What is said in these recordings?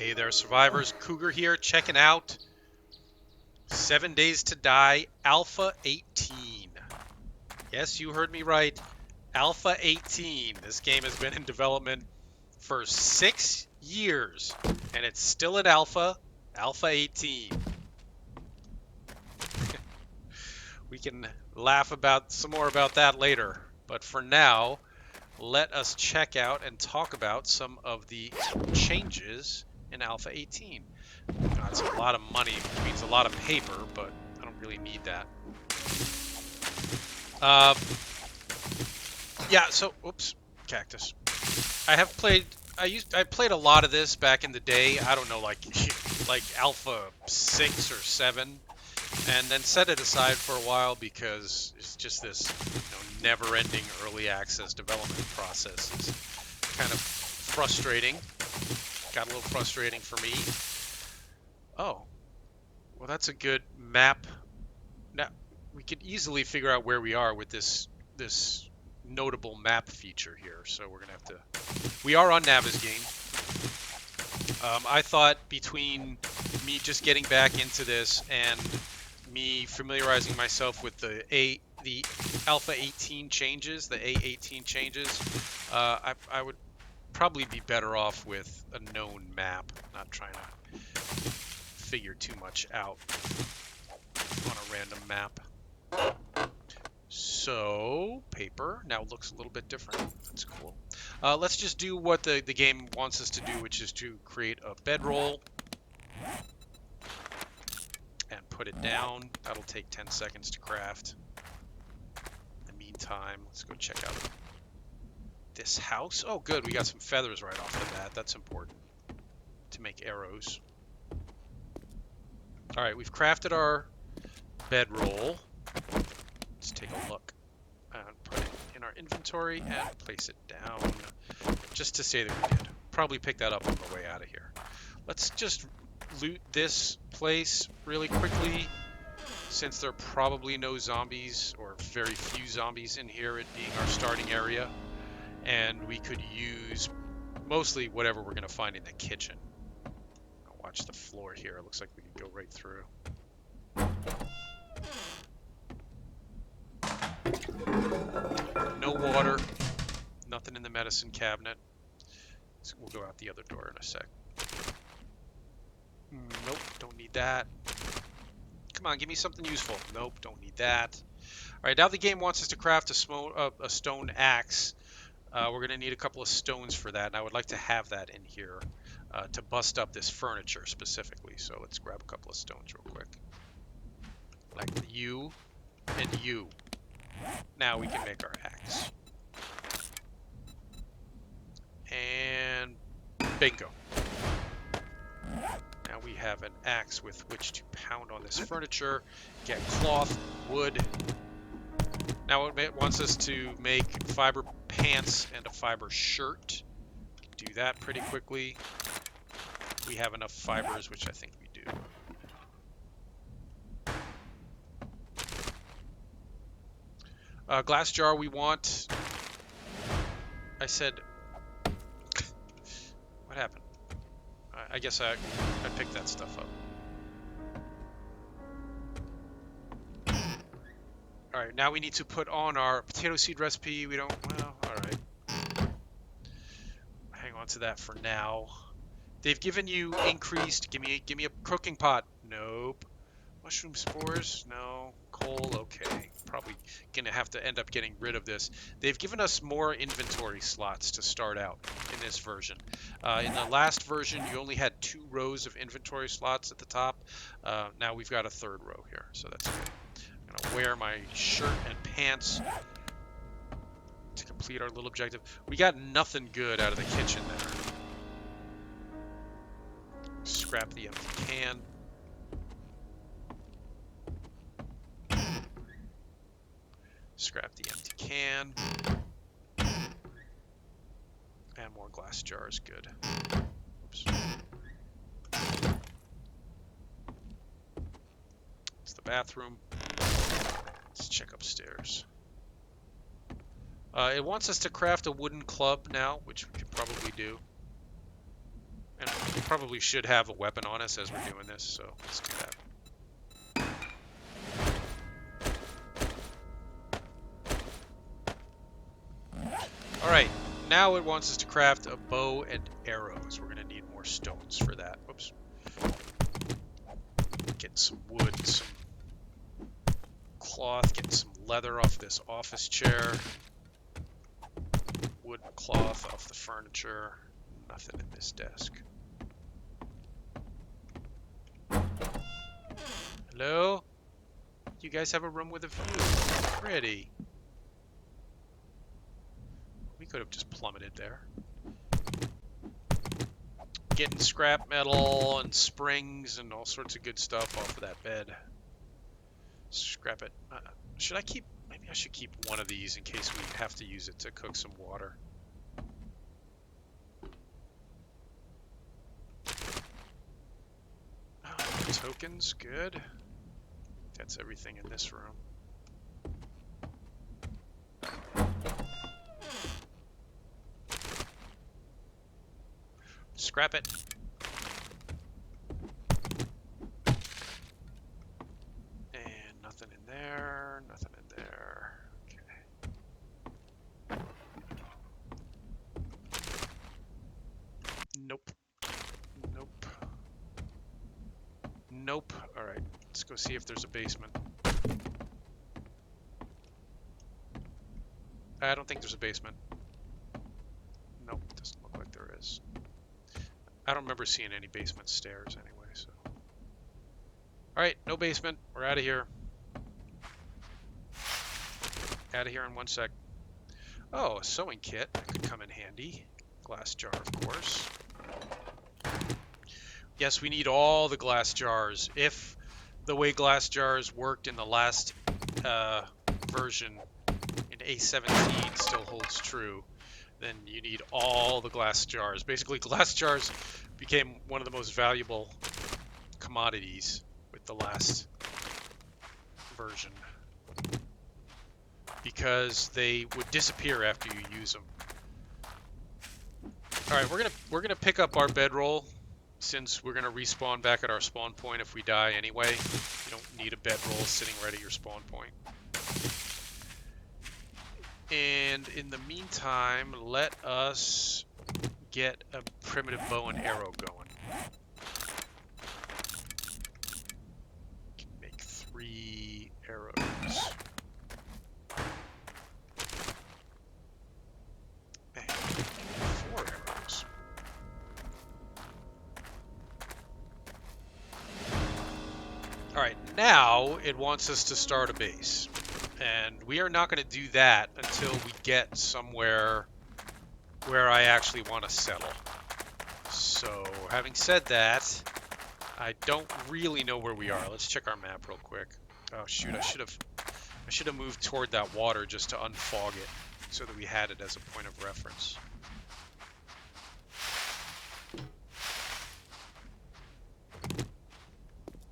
Hey there, survivors. Cougar here, checking out 7 Days to Die Alpha 18. Yes, you heard me right. Alpha 18. This game has been in development for 6 years, and it's still at Alpha 18. We can laugh about some more about that later, but for now, let us check out and talk about some of the changes in Alpha 18. That's a lot of money, which means a lot of paper, but I don't really need that. Yeah, so, oops, cactus. I played a lot of this back in the day. I don't know, like Alpha 6 or 7, and then set it aside for a while because it's just this, never-ending early access development process. It's kind of frustrating. Got a little frustrating for me. Oh, well, that's a good map. Now, we could easily figure out where we are with this notable map feature here. So we're gonna have to. We are on Navezgane. I thought between me just getting back into this and me familiarizing myself with the Alpha 18 changes, the A18 changes, I would probably be better off with a known map, not trying to figure too much out on a random map. So, paper now looks a little bit different. That's cool. Let's just do what the game wants us to do, which is to create a bedroll and put it down. That'll take 10 seconds to craft. In the meantime, let's go check out this house. Oh, good. We got some feathers right off the bat. That's important to make arrows. All right, we've crafted our bedroll. Let's take a look and put it in our inventory and place it down just to say that we did. Probably pick that up on the way out of here. Let's just loot this place really quickly since there are probably no zombies or very few zombies in here, it being our starting area. And we could use mostly whatever we're going to find in the kitchen. I'll watch the floor here. It looks like we can go right through. No water. Nothing in the medicine cabinet. So we'll go out the other door in a sec. Nope, don't need that. Come on, give me something useful. Nope, don't need that. All right, now the game wants us to craft a stone axe. We're going to need a couple of stones for that, and I would like to have that in here to bust up this furniture specifically. So let's grab a couple of stones real quick. Like you and you. Now we can make our axe. And bingo. Now we have an axe with which to pound on this furniture, get cloth, wood. Now it wants us to make fiber pants and a fiber shirt. Do that pretty quickly. We have enough fibers, which I think we do. Glass jar we want. I said... What happened? I guess I picked that stuff up. Alright, now we need to put on our potato seed recipe. We don't... Well, alright. Hang on to that for now. They've given you increased... Give me a cooking pot. Nope. Mushroom spores? No. Coal? Okay. Probably gonna have to end up getting rid of this. They've given us more inventory slots to start out in this version. In the last version, you only had 2 rows of inventory slots at the top. Now we've got a 3rd row here, so that's good. I'm gonna wear my shirt and pants to complete our little objective. We got nothing good out of the kitchen there. Scrap the empty can. Scrap the empty can. And more glass jars, good. Oops. It's the bathroom. Let's check upstairs. It wants us to craft a wooden club now, which we could probably do. And Probably should have a weapon on us as we're doing this, so let's do that. Alright, now it wants us to craft a bow and arrows. We're going to need more stones for that. Whoops. Get some wood, some cloth, get some leather off this office chair. Wood cloth off the furniture. Nothing in this desk. Hello? You guys have a room with a view. Pretty. We could have just plummeted there. Getting scrap metal and springs and all sorts of good stuff off of that bed. Scrap it. Should I keep... Maybe I should keep one of these in case we have to use it to cook some water. Tokens, good. That's everything in this room. Scrap it. And nothing in there, nothing in there. Okay. Nope. Nope. Nope. Alright, let's go see if there's a basement. I don't think there's a basement. Nope, doesn't look like there is. I don't remember seeing any basement stairs anyway, so. Alright, no basement. We're out of here. Out of here in 1 sec. Oh, a sewing kit. That could come in handy. Glass jar, of course. Yes, we need all the glass jars. If the way glass jars worked in the last version in A18 still holds true, then you need all the glass jars. Basically, glass jars became one of the most valuable commodities with the last version because they would disappear after you use them. All right, we're gonna pick up our bedroll since we're gonna respawn back at our spawn point if we die anyway. You don't need a bedroll sitting right at your spawn point. And in the meantime, let us get a primitive bow and arrow going. Can make 3 arrows. And 4 arrows. Alright, now it wants us to start a base. And we are not going to do that until we get somewhere where I actually want to settle. So, having said that, I don't really know where we are. Let's check our map real quick. Oh shoot, I should have moved toward that water just to unfog it so that we had it as a point of reference.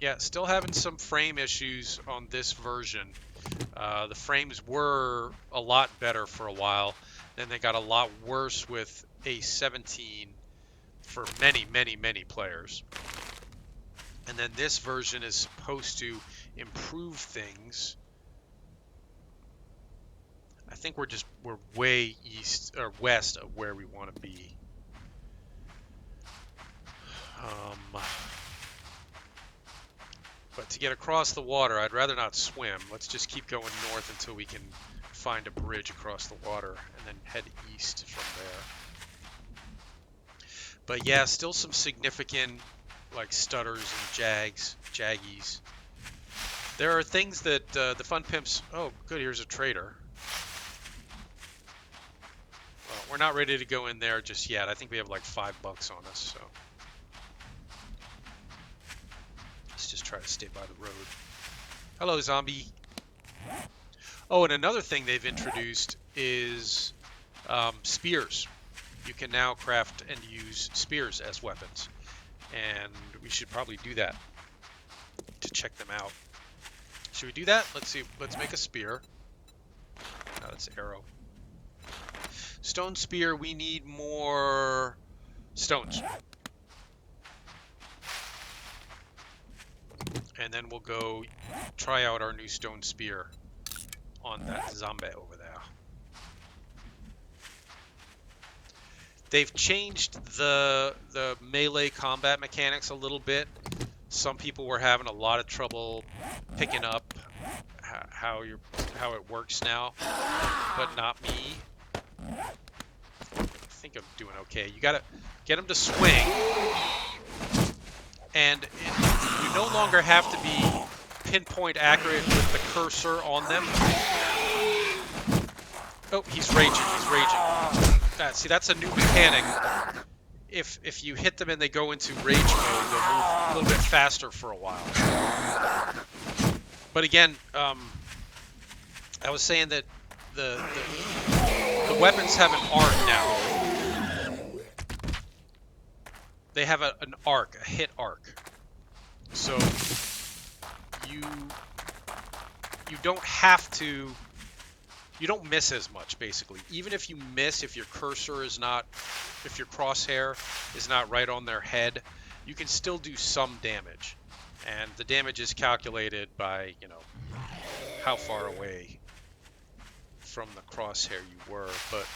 Yeah, still having some frame issues on this version. The frames were a lot better for a while, then they got a lot worse with A17 for many, many, many players. And then this version is supposed to improve things. I think we're way east or west of where we want to be. But to get across the water, I'd rather not swim. Let's just keep going north until we can find a bridge across the water and then head east from there. But yeah, still some significant like stutters and jaggies. There are things that the fun pimps... Oh, good, here's a trader. Well, we're not ready to go in there just yet. I think we have like $5 on us, so... Let's just try to stay by the road. Hello, zombie. Oh, and another thing they've introduced is spears. You can now craft and use spears as weapons. And we should probably do that to check them out. Should we do that? Let's see. Let's make a spear. No, that's arrow. Stone spear, we need more stones. And then we'll go try out our new stone spear on that zombie over there. They've changed the melee combat mechanics a little bit. Some people were having a lot of trouble picking up how it works now, but not me. I think I'm doing okay. You gotta get them to swing, and you no longer have to be pinpoint accurate with the cursor on them. Oh, he's raging. He's raging. See, that's a new mechanic. If you hit them and they go into rage mode, they'll move a little bit faster for a while. But again, I was saying that the weapons have an arc now. They have an arc, a hit arc. So you don't have to. You don't miss as much, basically. Even if you miss, if your cursor is not, if your crosshair is not right on their head, you can still do some damage. And the damage is calculated by, you know, how far away from the crosshair you were. But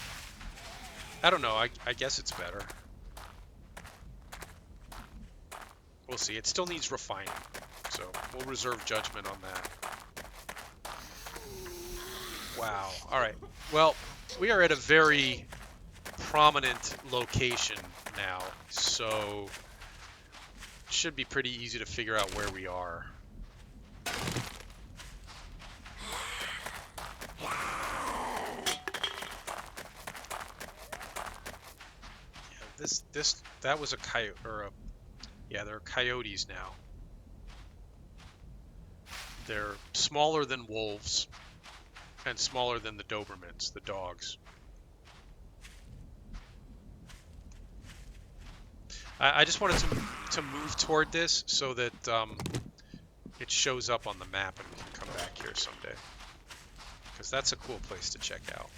I don't know. I guess it's better. We'll see. It still needs refining. So we'll reserve judgment on that. Wow. All right. Well, we are at a very prominent location now, so it should be pretty easy to figure out where we are. Yeah, that was a coyote, or a, yeah, they're coyotes now. They're smaller than wolves. And smaller than the Dobermans, the dogs. I just wanted to move toward this so that it shows up on the map and we can come back here someday. Because that's a cool place to check out.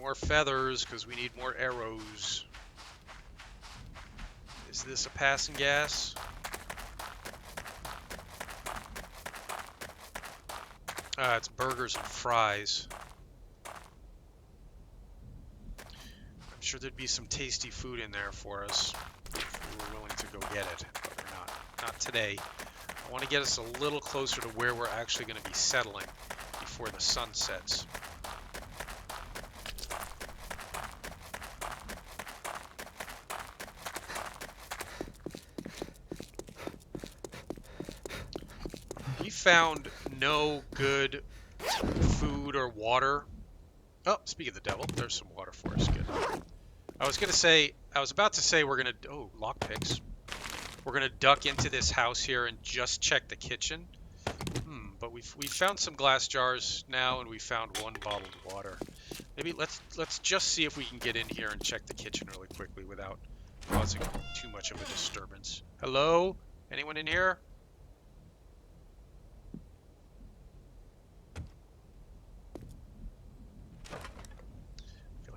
More feathers, because we need more arrows. Is this a passing gas? It's burgers and fries. I'm sure there'd be some tasty food in there for us if we were willing to go get it, but we're not. Not today. I want to get us a little closer to where we're actually going to be settling before the sun sets. We found no good food or water. Oh, speaking of the devil, there's some water for us. Good. I was about to say we're gonna. Oh, lockpicks. We're gonna duck into this house here and just check the kitchen. But we found some glass jars now, and we found one bottled water. Maybe let's just see if we can get in here and check the kitchen really quickly without causing too much of a disturbance. Hello? Anyone in here?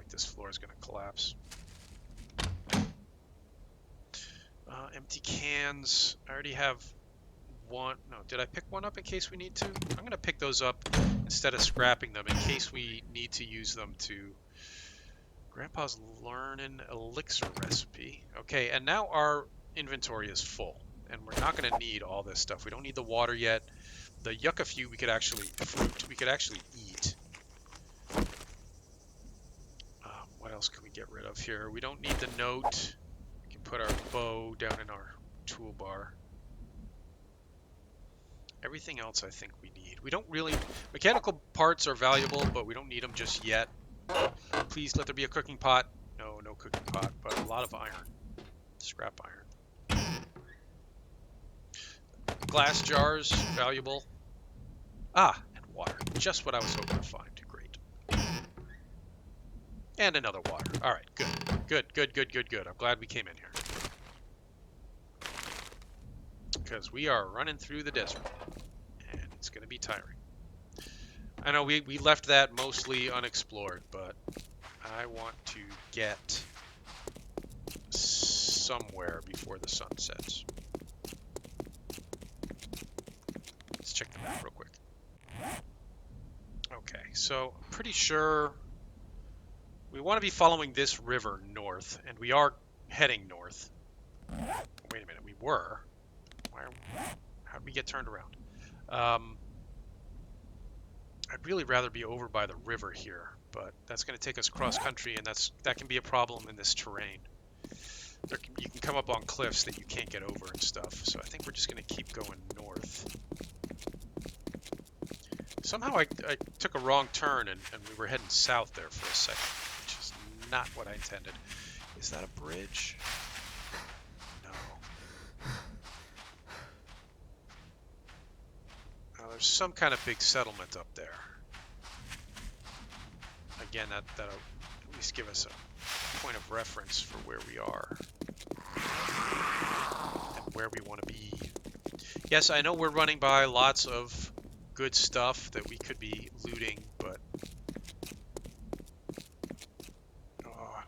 This floor is going to collapse. Empty cans. I already have one. No, did I pick one up in case we need to? I'm going to pick those up instead of scrapping them in case we need to use them to. Grandpa's learning elixir recipe. Okay, and now our inventory is full, and we're not going to need all this stuff. We don't need the water yet. The yucca fruit we could actually eat. What else can we get rid of here? We don't need the note. We can put our bow down in our toolbar. Everything else I think we need. We don't really... Mechanical parts are valuable, but we don't need them just yet. Please let there be a cooking pot. No, no cooking pot, but a lot of iron. Scrap iron. Glass jars, valuable. Ah, and water. Just what I was hoping to find. And another water. All right, good. I'm glad we came in here. Because we are running through the desert. And it's going to be tiring. I know we left that mostly unexplored, but I want to get somewhere before the sun sets. Let's check the map real quick. Okay, so I'm pretty sure we want to be following this river north, and we are heading north. Wait a minute, we were. How did we get turned around? I'd really rather be over by the river here, but that's going to take us cross country, and that can be a problem in this terrain. You can come up on cliffs that you can't get over and stuff, so I think we're just going to keep going north. Somehow I took a wrong turn, and we were heading south there for a second, which is not what I intended. Is that a bridge? No. There's some kind of big settlement up there. Again, that'll at least give us a point of reference for where we are and where we want to be. Yes, I know we're running by lots of good stuff that we could be looting, but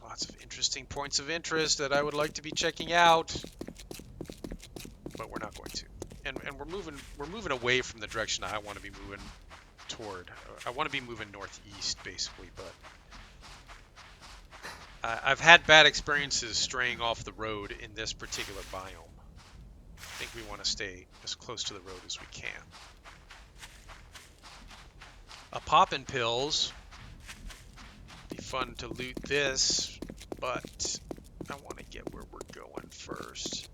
lots of interesting points of interest that I would like to be checking out, but we're not going to. And we're moving away from the direction I want to be moving toward. I want to be moving northeast, basically, but I've had bad experiences straying off the road in this particular biome. I think we want to stay as close to the road as we can. A poppin' pills. Be fun to loot this, but I want to get where we're going first.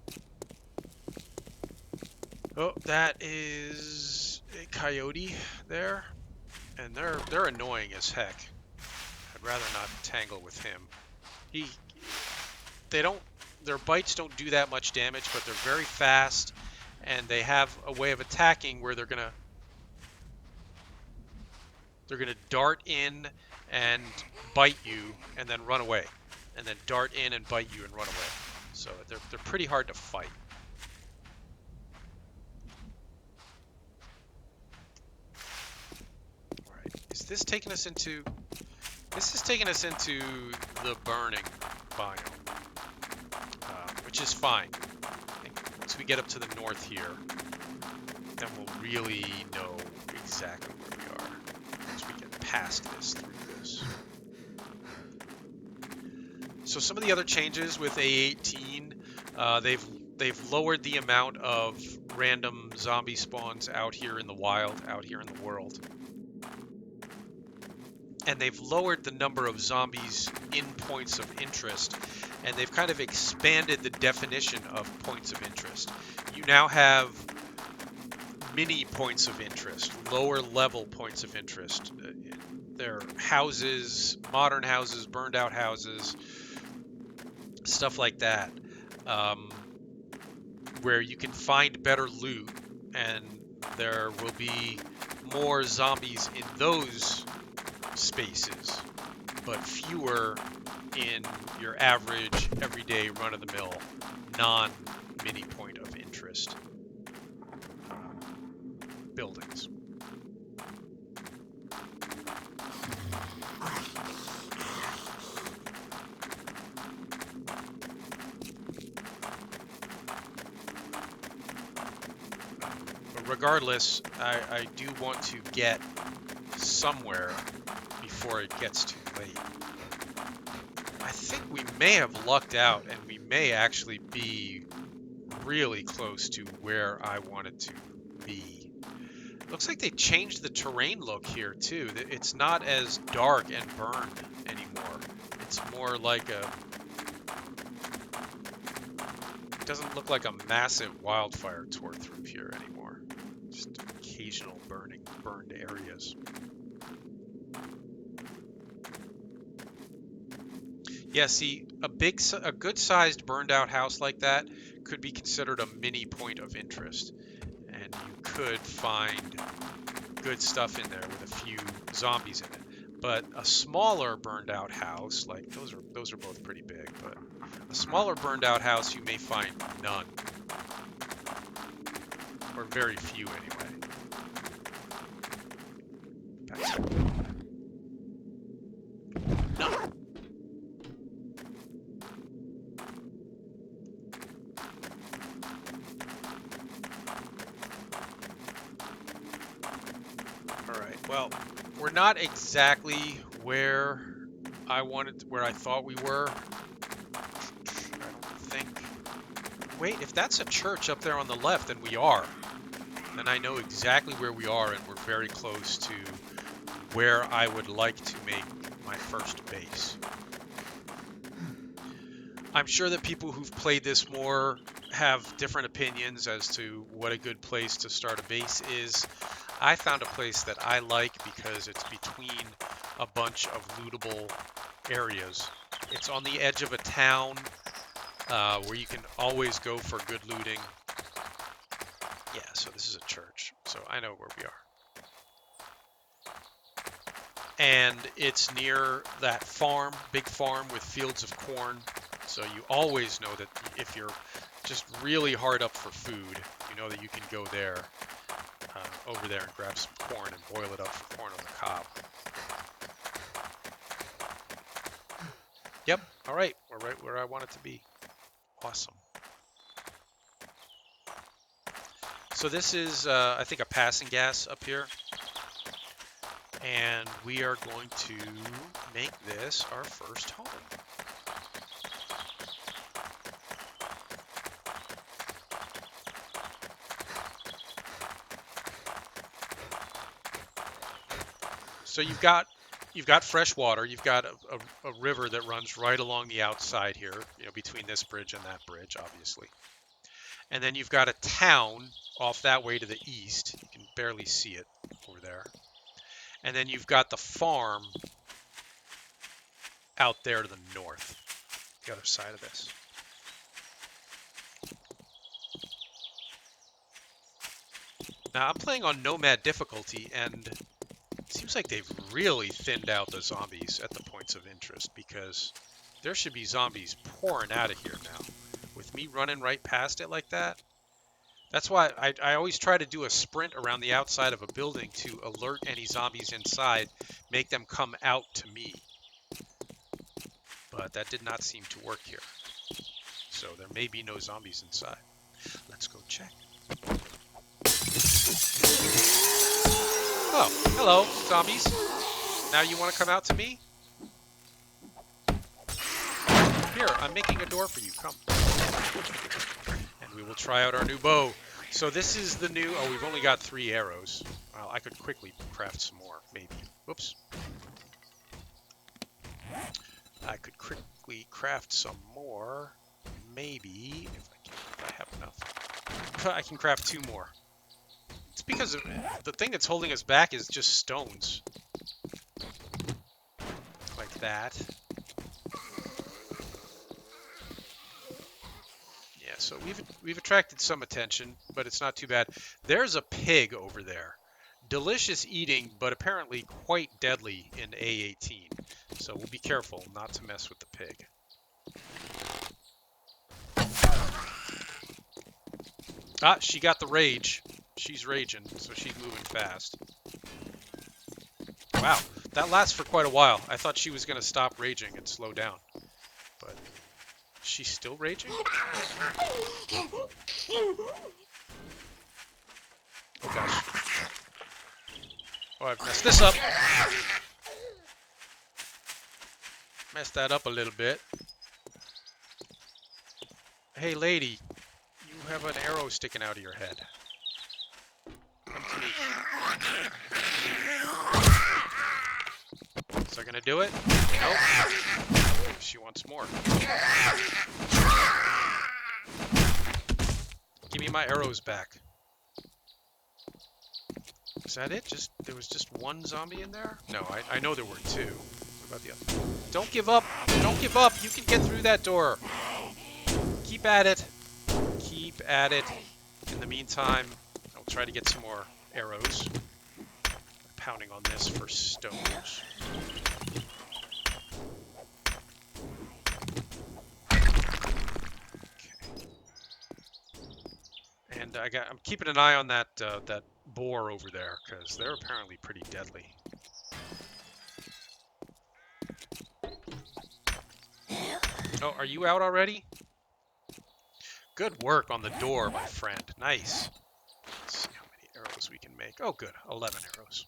Oh, that is a coyote there, and they're annoying as heck. I'd rather not tangle with him. Their bites don't do that much damage, but they're very fast, and they have a way of attacking where they're gonna dart in and bite you, and then run away, and then dart in and bite you and run away. So they're pretty hard to fight. Is this taking us into... This is taking us into the burning biome, which is fine. I think once we get up to the north here, then we'll really know exactly where we are once we get past this, through this. So some of the other changes with A18, they've lowered the amount of random zombie spawns out here in the wild, out here in the world. And they've lowered the number of zombies in points of interest, and they've kind of expanded the definition of points of interest. You now have mini points of interest, lower level points of interest. They're houses, modern houses, burned out houses, stuff like that, where you can find better loot, and there will be more zombies in those spaces, but fewer in your average, everyday, run-of-the-mill, non-mini point of interest buildings. But regardless, I do want to get somewhere before it gets too late. I think we may have lucked out, and we may actually be really close to where I wanted to be. Looks like they changed the terrain look here too. It's not as dark and burned anymore. It's more like a... It doesn't look like a massive wildfire tore through here anymore. Just occasional burned areas. Yeah, see, a good-sized burned-out house like that could be considered a mini point of interest, and you could find good stuff in there with a few zombies in it. But a smaller burned-out house, like those are both pretty big, but a smaller burned-out house you may find none, or very few anyway. None. Well, we're not exactly where where I thought we were. I don't think. Wait, if that's a church up there on the left, then we are. Then I know exactly where we are, and we're very close to where I would like to make my first base. I'm sure that people who've played this more have different opinions as to what a good place to start a base is. I found a place that I like because it's between a bunch of lootable areas. It's on the edge of a town where you can always go for good looting. Yeah, so this is a church, so I know where we are. And it's near that farm, big farm with fields of corn. So you always know that if you're just really hard up for food, you know that you can go there, over there and grab some corn and boil it up for corn on the cob. Yep, all right, we're right where I want it to be. Awesome. So this is, I think, a passing gas up here. And we are going to make this our first home. So you've got fresh water. You've got a river that runs right along the outside here, you know, between this bridge and that bridge, obviously. And then you've got a town off that way to the east. You can barely see it over there. And then you've got the farm out there to the north, the other side of this. Now I'm playing on Nomad difficulty, and it seems like they've really thinned out the zombies at the points of interest, because there should be zombies pouring out of here now. With me running right past it like that. That's why I always try to do a sprint around the outside of a building to alert any zombies inside, make them come out to me. But that did not seem to work here. So there may be no zombies inside. Let's go check. Oh, hello, zombies. Now you want to come out to me? Here, I'm making a door for you. Come. And we will try out our new bow. So this is the new... Oh, we've only got 3 arrows. Well, I could quickly craft some more, maybe. Whoops. I could quickly craft some more. Maybe, if I have enough. I can craft 2 more. It's because the thing that's holding us back is just stones. Like that. Yeah, so we've attracted some attention, but it's not too bad. There's a pig over there. Delicious eating, but apparently quite deadly in A18. So we'll be careful not to mess with the pig. Ah, she got the rage. She's raging, so she's moving fast. Wow, that lasts for quite a while. I thought she was going to stop raging and slow down. But she's still raging? Oh gosh. Oh, I've messed this up. Messed that up a little bit. Hey lady, you have an arrow sticking out of your head. Come to me. Is that gonna do it? Nope. She wants more. Give me my arrows back. Is that it? There was just 1 zombie in there? No, I know there were 2. What about the other? Don't give up! Don't give up! You can get through that door! Keep at it! Keep at it. In the meantime, I'll try to get some more arrows. Pounding on this for stones. And I'm keeping an eye on that boar over there, because they're apparently pretty deadly. Oh, are you out already? Good work on the door, my friend. Nice. Let's see how many arrows we can make. Oh, good. 11 arrows.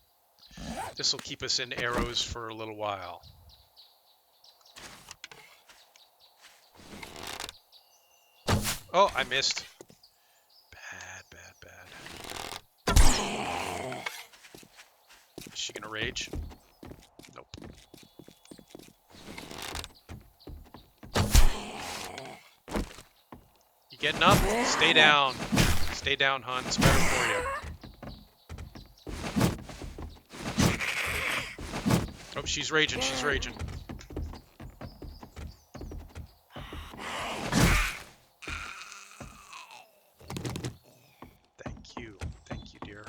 This will keep us in arrows for a little while. Oh, I missed. Bad, bad, bad. Is she gonna rage? Nope. You getting up? Stay down. Stay down, hon. It's better for you. Oh, she's raging. She's raging. Thank you. Thank you, dear.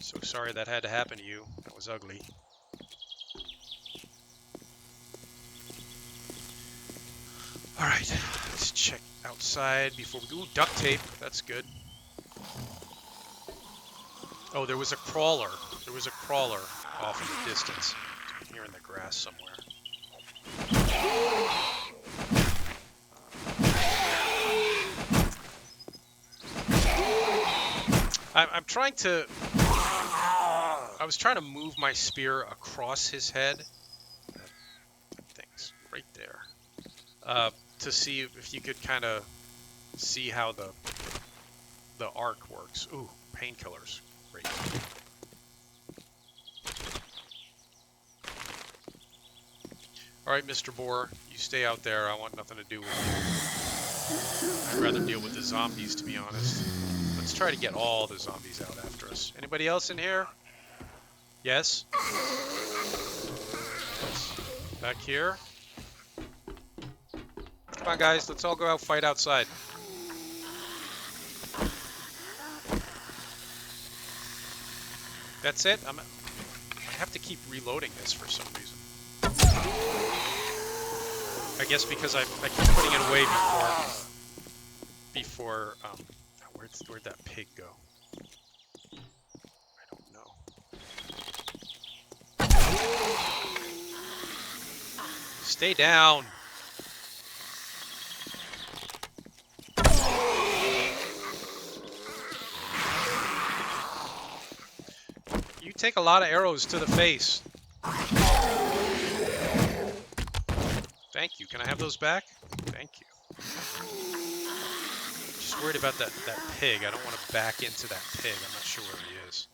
So sorry that had to happen to you. That was ugly. Alright, let's check outside before we go. Ooh, duct tape. That's good. Oh, there was a crawler. There was a crawler off in the distance. Here in the grass somewhere. I'm trying to... I was trying to move my spear across his head. That thing's right there. To see if you could kind of see how the arc works. Ooh, painkillers. Great. Alright, Mr. Boar, you stay out there. I want nothing to do with you. I'd rather deal with the zombies, to be honest. Let's try to get all the zombies out after us. Anybody else in here? Yes? Back here? Come on, guys. Let's all go out fight outside. That's it? I have to keep reloading this for some reason. I guess because I keep putting it away before where'd that pig go? I don't know. Stay down. You take a lot of arrows to the face. Thank you. Can I have those back? Thank you. Just worried about that pig. I don't want to back into that pig. I'm not sure where he is.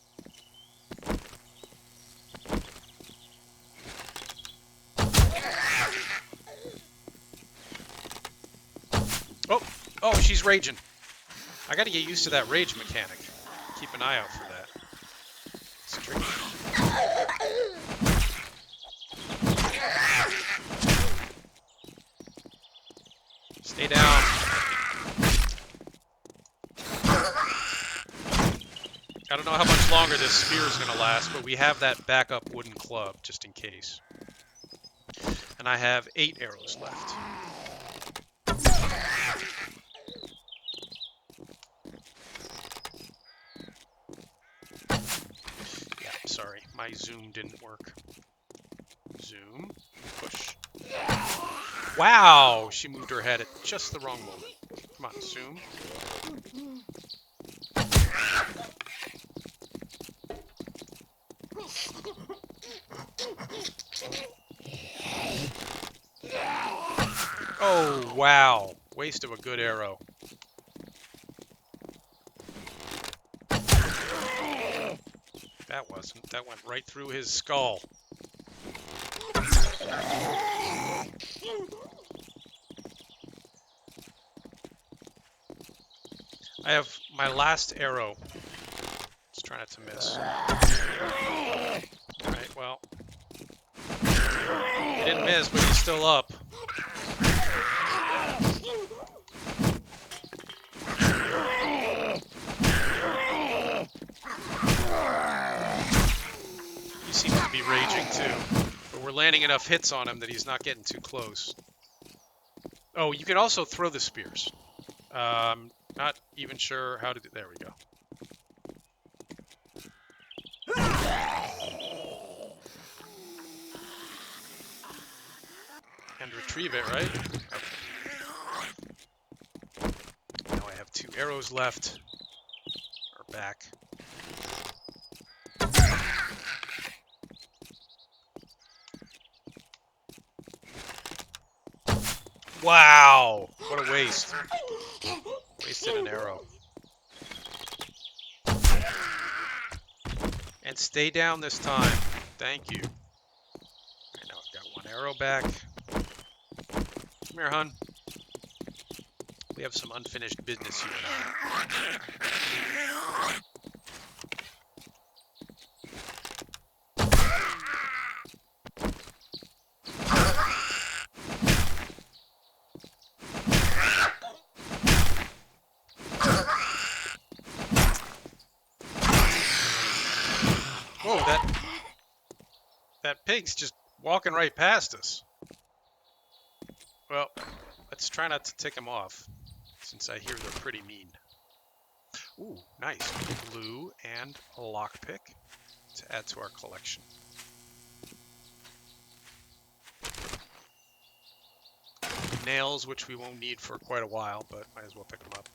Oh, she's raging. I got to get used to that rage mechanic. Keep an eye out for that. It's tricky. Stay down. I don't know how much longer this spear is going to last, but we have that backup wooden club just in case. And I have 8 arrows left. Yeah, sorry. My zoom didn't work. Zoom. Push. Wow! She moved her head at just the wrong moment. Come on, zoom. Oh, wow. Waste of a good arrow. That wasn't. That went right through his skull. I have my last arrow. Let's try not to miss. Alright, well. He didn't miss, but he's still up. He seems to be raging too. But we're landing enough hits on him that he's not getting too close. Oh, you can also throw the spears. Not even sure how to do... There we go. And retrieve it, right? Okay. Now I have 2 arrows left. Or back. Wow! What a waste. Wasted an arrow. And stay down this time. Thank you. Right, now I've got one arrow back. Come here, hun. We have some unfinished business here now. Whoa, that pig's just walking right past us. Well, let's try not to tick him off, since I hear they're pretty mean. Ooh, nice. Glue and a lockpick to add to our collection. Nails, which we won't need for quite a while, but might as well pick them up.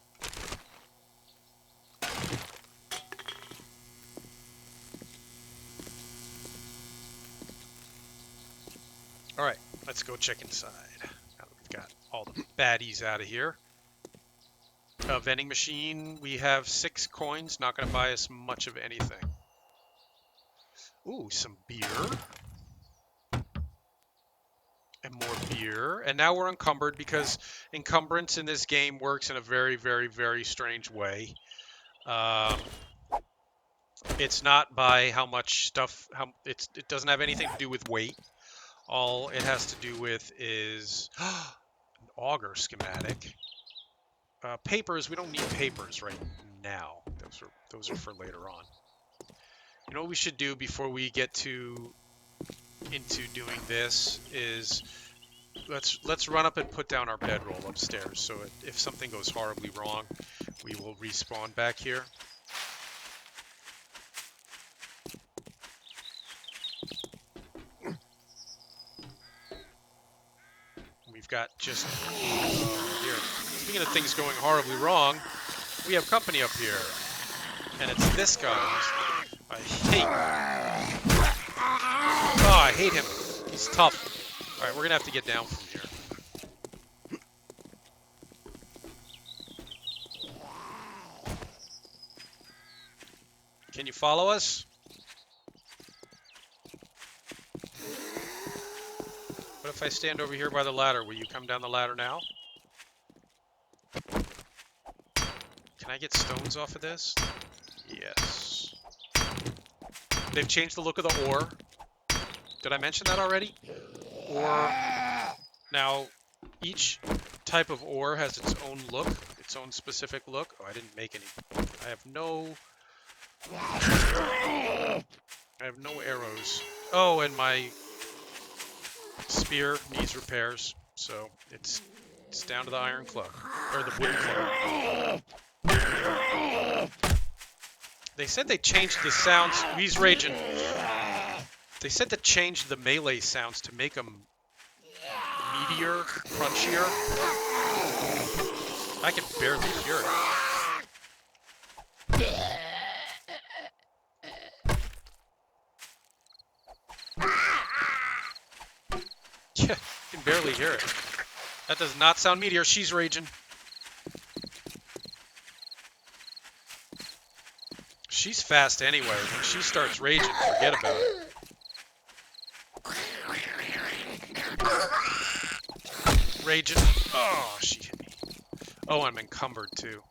Alright, let's go check inside. Now that we've got all the baddies out of here. Vending machine, we have 6 coins, not going to buy us much of anything. Ooh, some beer. And more beer. And now we're encumbered because encumbrance in this game works in a very, very, very strange way. It's not by how much stuff, it doesn't have anything to do with weight. All it has to do with is an auger schematic. Papers, we don't need papers right now. Those are for later on. You know what we should do before we get into doing this is let's run up and put down our bedroll upstairs, so if something goes horribly wrong, we will respawn back here. We've got just here. Speaking of things going horribly wrong, we have company up here, and it's this guy. I hate. Oh, I hate him. He's tough. All right, we're gonna have to get down from here. Can you follow us? What if I stand over here by the ladder? Will you come down the ladder now? Can I get stones off of this? Yes. They've changed the look of the ore. Did I mention that already? Ore. Now, each type of ore has its own look, its own specific look. Oh, I didn't make any. I have no arrows. Oh, and my spear needs repairs, so it's down to the iron club, or the wooden club. They said they changed the sounds. He's raging. They said they changed the melee sounds to make them meatier, crunchier. I can barely hear it. Yeah, I can barely hear it. That does not sound meteor. She's raging. She's fast anyway. When she starts raging, forget about it. Raging. Oh, she hit me. Oh, I'm encumbered too.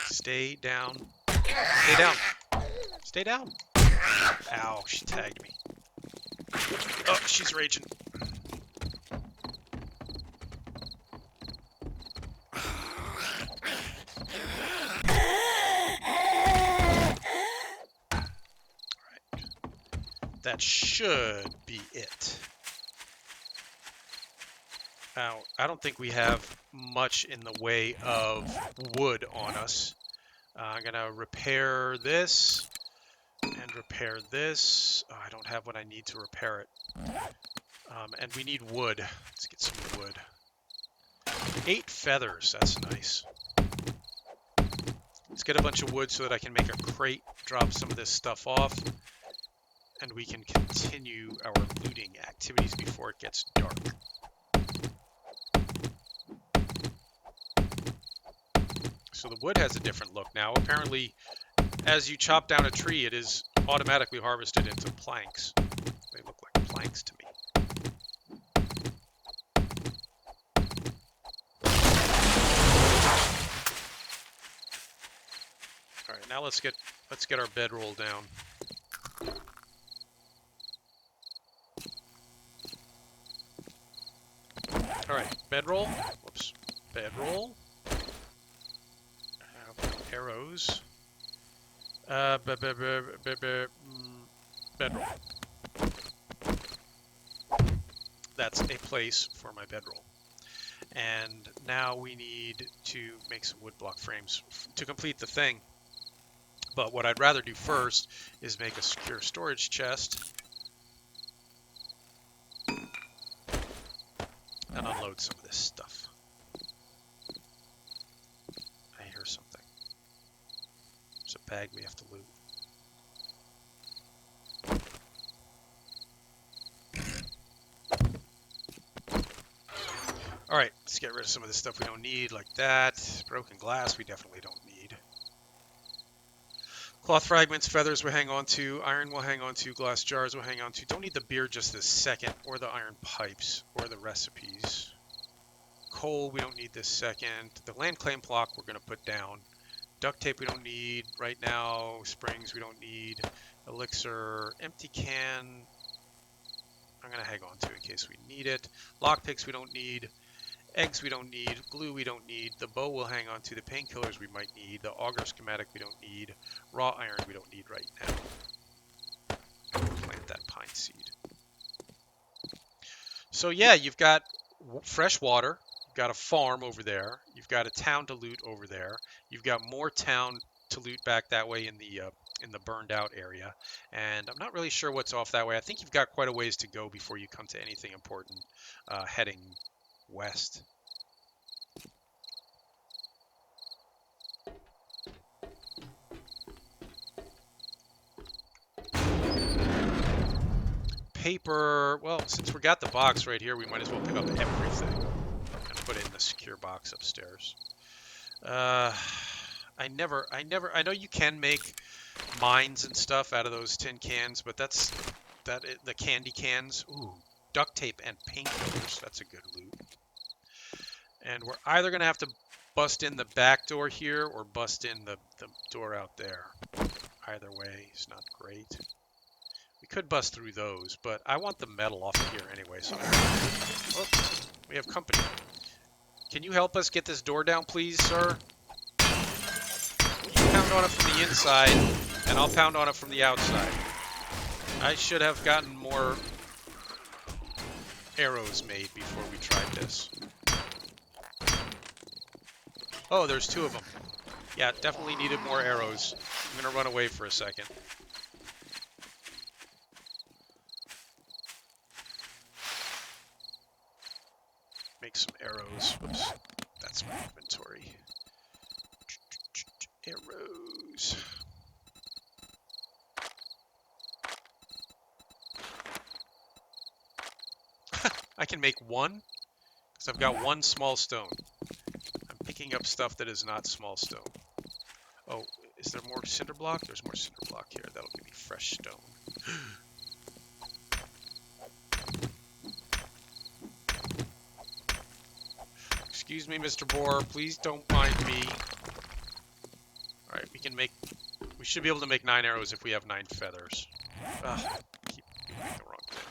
Stay down. Stay down. Stay down. Ow, she tagged me. Oh, she's raging. Alright. That should be it. Now, I don't think we have much in the way of wood on us. I'm going to repair this and repair this. Oh, I don't have what I need to repair it. And we need wood. Let's get some wood. 8 feathers. That's nice. Let's get a bunch of wood so that I can make a crate, drop some of this stuff off. And we can continue our looting activities before it gets dark. So the wood has a different look now. Apparently, as you chop down a tree, it is automatically harvested into planks. They look like planks to me. All right, now let's get our bedroll down. All right, bedroll. Whoops, bedroll. Arrows. Bedroll. That's a place for my bedroll. And now we need to make some woodblock frames to complete the thing. But what I'd rather do first is make a secure storage chest and unload some of this stuff. I hear something. There's a bag we have to loot. Alright, let's get rid of some of this stuff we don't need, like that. Broken glass we definitely don't need. Cloth fragments, feathers we'll hang on to, iron we'll hang on to, glass jars we'll hang on to. Don't need the beer just this second, or the iron pipes, or the recipes. Coal we don't need this second. The land claim block we're going to put down. Duct tape we don't need right now. Springs we don't need. Elixir, empty can I'm going to hang on to in case we need it. Lockpicks we don't need. Eggs we don't need. Glue we don't need. The bow we'll hang on to. The painkillers we might need. The auger schematic we don't need. Raw iron we don't need right now. Plant that pine seed. So yeah, you've got fresh water. You've got a farm over there. You've got a town to loot over there. You've got more town to loot back that way in the burned out area. And I'm not really sure what's off that way. I think you've got quite a ways to go before you come to anything important heading west. Paper, well, since we got the box right here, we might as well pick up everything and put it in the secure box upstairs. I know you can make mines and stuff out of those tin cans, but the candy cans. Ooh, duct tape and painkillers. That's a good loot. And we're either gonna have to bust in the back door here or bust in the door out there. Either way is not great. We could bust through those, but I want the metal off of here anyway, so oh, we have company. Can you help us get this door down, please, sir? You pound on it from the inside, and I'll pound on it from the outside. I should have gotten more arrows made before we tried this. Oh, there's two of them. Yeah, definitely needed more arrows. I'm gonna run away for a second. Make some arrows. Whoops. That's my inventory. Arrows. I can make one, because I've got one small stone. I'm picking up stuff that is not small stone. Oh, is there more cinder block? There's more cinder block here. That'll give me fresh stone. Excuse me, Mr. Boar. Please don't mind me. Alright, we should be able to make 9 arrows if we have 9 feathers. Ugh, keep doing the wrong thing.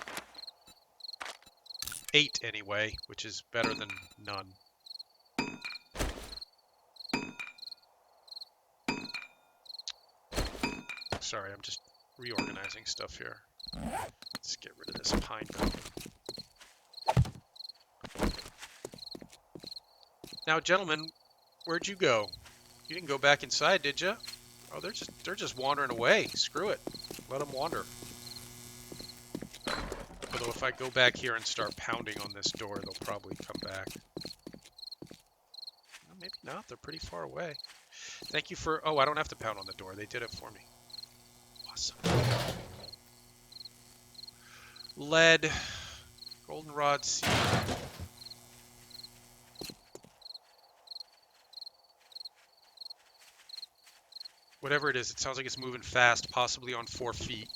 8 anyway, which is better than none. Sorry, I'm just reorganizing stuff here. Let's get rid of this pine cone. Now, gentlemen, where'd you go? You didn't go back inside, did you? Oh, they're just wandering away. Screw it. Let them wander. Although if I go back here and start pounding on this door, they'll probably come back. Well, maybe not. They're pretty far away. Thank you for... Oh, I don't have to pound on the door. They did it for me. Awesome. Lead. Goldenrod seed. Whatever it is, it sounds like it's moving fast, possibly on 4 feet.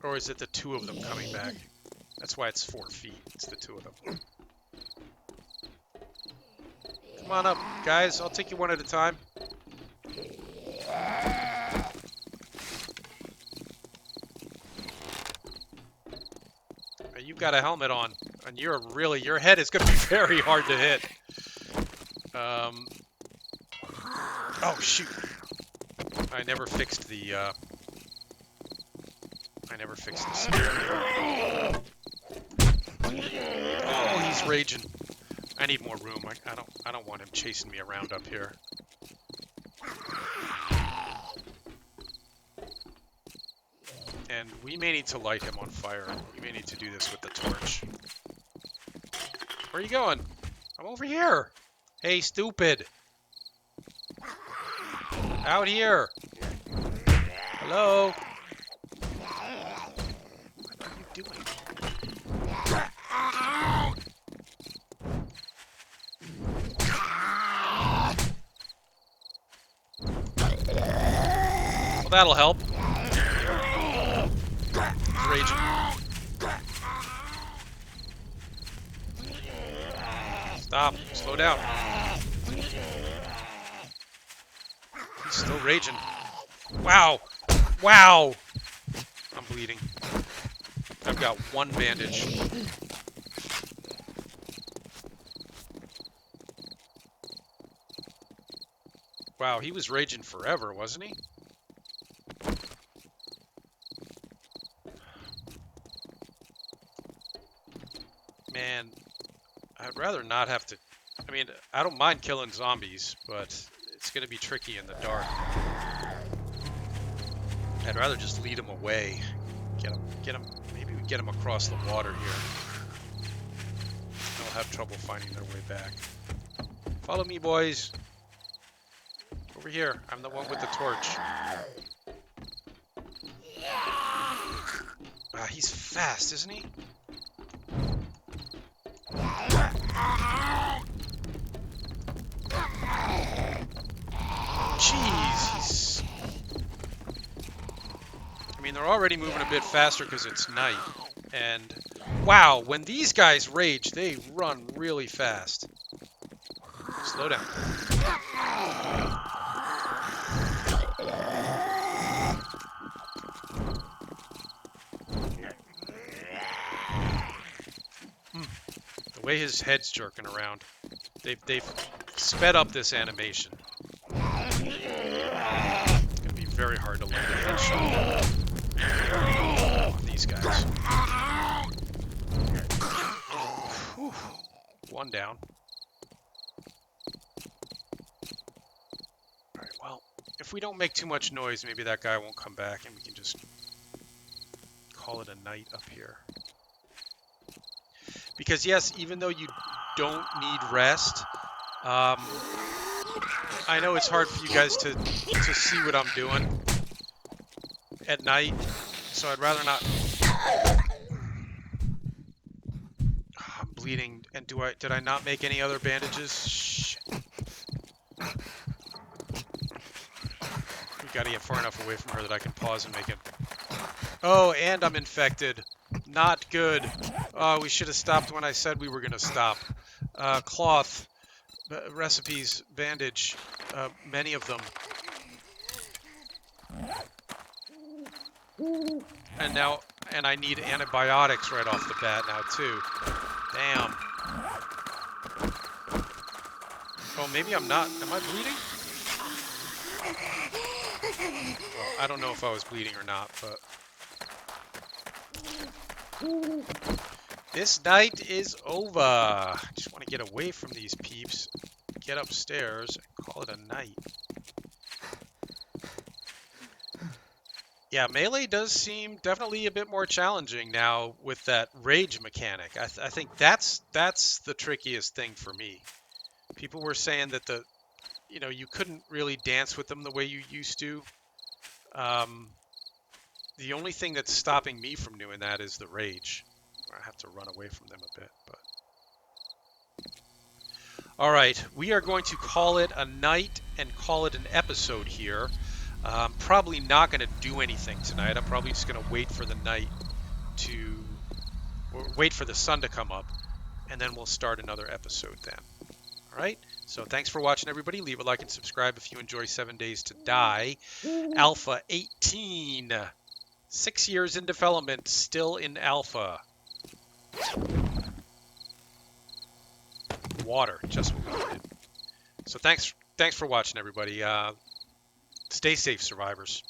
Or is it the 2 of them coming back? That's why it's 4 feet. It's the 2 of them. Come on up, guys. I'll take you one at a time. You've got a helmet on, and your head is going to be very hard to hit. Oh shoot! I never fixed the spear. Oh, he's raging. I need more room. I don't want him chasing me around up here. And we may need to light him on fire. We may need to do this with the torch. Where are you going? I'm over here. Hey, stupid. Out here. Hello? What are you doing? Well, that'll help. He's raging. Stop. Slow down. He's still raging. Wow. Wow. I'm bleeding. I've got 1 bandage. Wow, he was raging forever, wasn't he? Man, I'd rather not have to... I mean, I don't mind killing zombies, but it's going to be tricky in the dark. I'd rather just lead them away. Get them. Maybe we get them across the water here. They'll have trouble finding their way back. Follow me, boys. Over here. I'm the one with the torch. Ah, he's fast, isn't he? Jeez, he's... I mean, they're already moving a bit faster because it's night. And, wow, when these guys rage, they run really fast. Slow down. The way his head's jerking around. They've sped up this animation. It's gonna be very hard to land a headshot on these guys. Whew. 1 down. Alright, well, if we don't make too much noise, maybe that guy won't come back and we can just call it a night up here. Because yes, even though you don't need rest, I know it's hard for you guys to see what I'm doing at night, so I'd rather not. I'm bleeding, and did I not make any other bandages? Shit. We gotta get far enough away from her that I can pause and make it. Oh, and I'm infected. Not good. Oh, we should have stopped when I said we were gonna stop. Cloth. Recipes, bandage, many of them. And I need antibiotics right off the bat now too. Damn. Oh, maybe I'm not. Am I bleeding? Well, I don't know if I was bleeding or not, but... This night is over. I just want to get away from these peeps, get upstairs, and call it a night. Yeah, melee does seem definitely a bit more challenging now with that rage mechanic. I think that's the trickiest thing for me. People were saying that you couldn't really dance with them the way you used to. The only thing that's stopping me from doing that is the rage. I have to run away from them a bit, but... All right, we are going to call it a night and call it an episode here. I'm probably not going to do anything tonight. I'm probably just going to wait for the night to... or wait for the sun to come up, and then we'll start another episode then. All right, so thanks for watching, everybody. Leave a like and subscribe if you enjoy 7 Days to Die. Alpha 18. 6 years in development, still in alpha. Water, just what we needed. So thanks for watching, everybody. Stay safe, survivors.